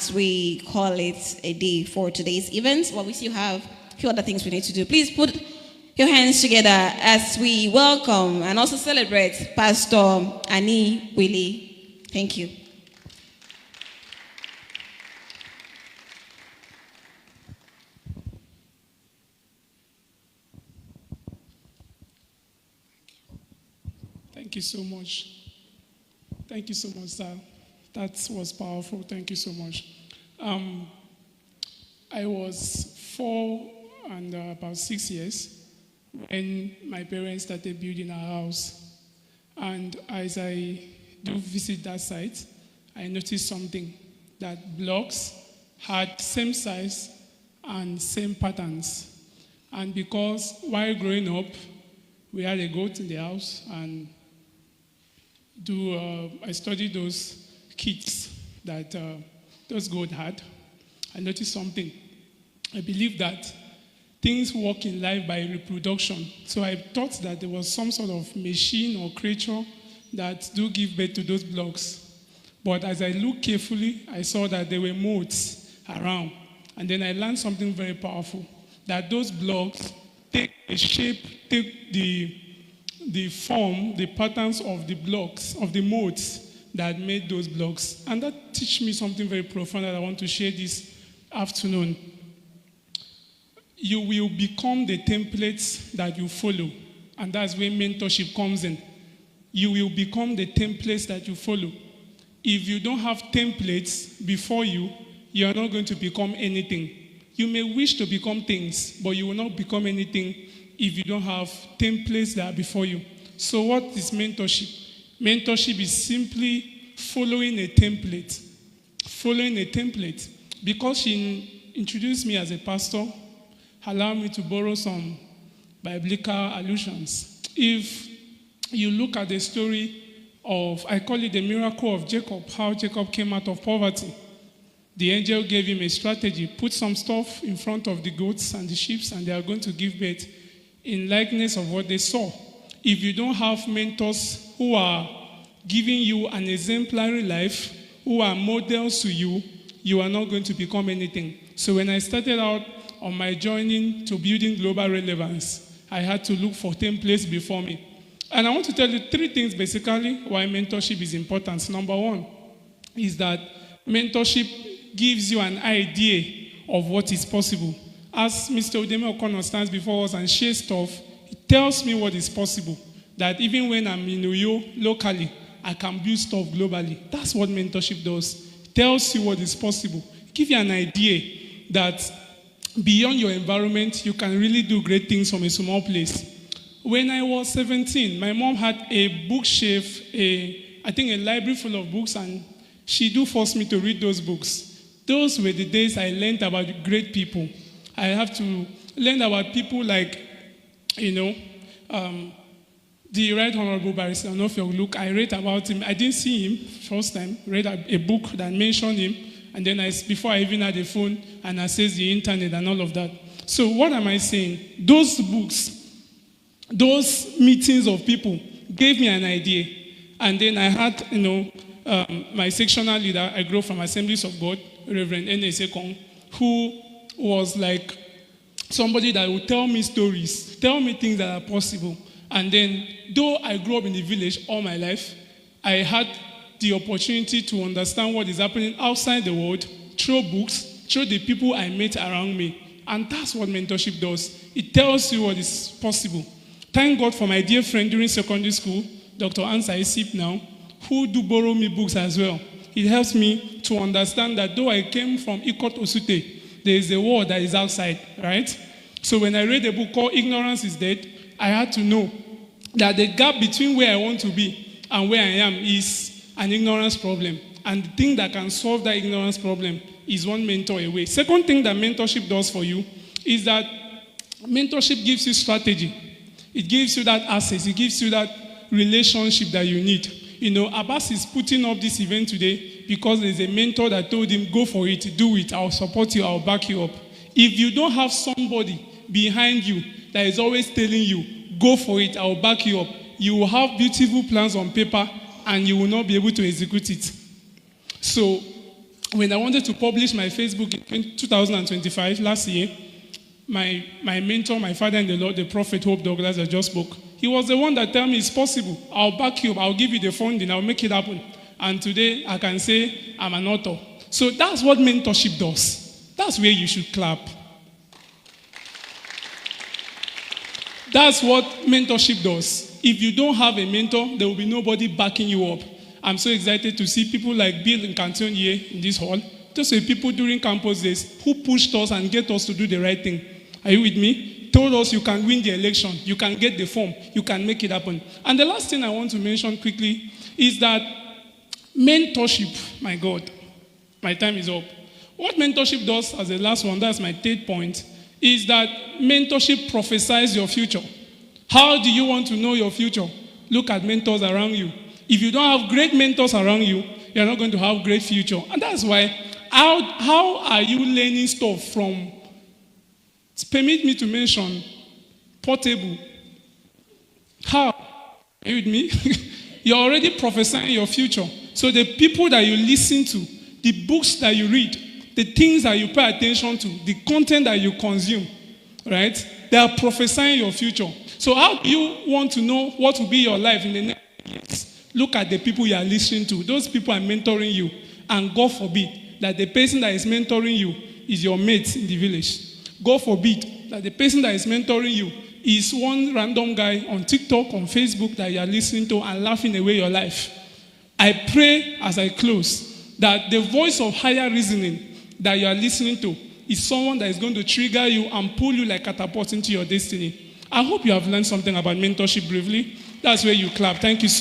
and we call it a day for today's event. But we still have a few other things we need to do. Please put your hands together as we welcome and also celebrate Pastor Annie Willie. Thank you. Thank you so much. Thank you so much, sir. That was powerful. Thank you so much. I was 4 and about 6 years when my parents started building our house. And as I do visit that site, I noticed something, that blocks had same size and same patterns. And because while growing up, we had a goat in the house, and I studied those kits that those goats had. I noticed something. I believe that things work in life by reproduction. So I thought that there was some sort of machine or creature that do give birth to those blocks. But as I looked carefully, I saw that there were modes around. And then I learned something very powerful, that those blocks take a shape, take the form, the patterns of the blocks, of the modes that made those blocks. And that teach me something very profound that I want to share this afternoon. You will become the templates that you follow. And that's where mentorship comes in. You will become the templates that you follow. If you don't have templates before you, you are not going to become anything. You may wish to become things, but you will not become anything if you don't have templates that are before you. So what is mentorship? Mentorship is simply following a template. Following a template. Because she introduced me as a pastor, allowed me to borrow some biblical allusions. If you look at the story of, I call it the miracle of Jacob, how Jacob came out of poverty. The angel gave him a strategy, put some stuff in front of the goats and the sheep, and they are going to give birth in likeness of what they saw. If you don't have mentors who are giving you an exemplary life, who are models to you, you are not going to become anything. So when I started out on my journey to building global relevance, I had to look for templates before me. And I want to tell you 3 things basically why mentorship is important. Number 1 is that mentorship gives you an idea of what is possible. As Mr. Udeme O'Connor stands before us and shares stuff, he tells me what is possible. That even when I'm in Uyo locally, I can build stuff globally. That's what mentorship does. It tells you what is possible. It gives you an idea that beyond your environment, you can really do great things from a small place. When I was 17, my mom had a bookshelf, I think a library full of books, and she do force me to read those books. Those were the days I learned about great people. I have to learn about people like, the Right Honorable Barrister Onofio Luke. I read about him. I didn't see him first time. Read a book that mentioned him. And then before I even had a phone and accessed the internet and all of that. So what am I saying? Those books, those meetings of people gave me an idea. And then I had, my sectional leader, I grew from Assemblies of God, Reverend N.A. Kong, who was like somebody that would tell me stories, tell me things that are possible. And then, though I grew up in the village all my life, I had the opportunity to understand what is happening outside the world through books, through the people I met around me. And that's what mentorship does. It tells you what is possible. Thank God for my dear friend during secondary school, Dr. Ansa Isip now, who do borrow me books as well. It helps me to understand that though I came from Ikot Osute, there is a world that is outside, right? So when I read a book called Ignorance is Dead, I had to know that the gap between where I want to be and where I am is an ignorance problem. And the thing that can solve that ignorance problem is one mentor away. Second thing that mentorship does for you is that mentorship gives you strategy. It gives you that access. It gives you that relationship that you need. Abbas is putting up this event today because there's a mentor that told him, go for it, do it, I'll support you, I'll back you up. If you don't have somebody behind you that is always telling you, go for it, I'll back you up, you will have beautiful plans on paper and you will not be able to execute it. So when I wanted to publish my Facebook in 2025, last year, my mentor, my father in the Lord, the prophet Hope Douglas, I just spoke, he was the one that told me it's possible. I'll back you up. I'll give you the funding. I'll make it happen. And today, I can say I'm an author. So that's what mentorship does. That's where you should clap. That's what mentorship does. If you don't have a mentor, there will be nobody backing you up. I'm so excited to see people like Bill and Canton here in this hall. Those were people during campus days who pushed us and get us to do the right thing. Are you with me? Told us you can win the election, you can get the form, you can make it happen. And the last thing I want to mention quickly is that mentorship, my God, my time is up. What mentorship does as the last one, that's my third point, is that mentorship prophesies your future. How do you want to know your future? Look at mentors around you. If you don't have great mentors around you, you're not going to have great future. And that's why, how are you learning stuff from, permit me to mention, Portable? How? Are you with me? You're already prophesying your future. So the people that you listen to, the books that you read, the things that you pay attention to, the content that you consume, right? They are prophesying your future. So how do you want to know what will be your life in the next years? Look at the people you are listening to. Those people are mentoring you. And God forbid that the person that is mentoring you is your mate in the village. God forbid that the person that is mentoring you is one random guy on TikTok, on Facebook that you are listening to and laughing away your life. I pray as I close that the voice of higher reasoning that you are listening to is someone that is going to trigger you and pull you like catapult into your destiny. I hope you have learned something about mentorship briefly. That's where you clap. Thank you so much.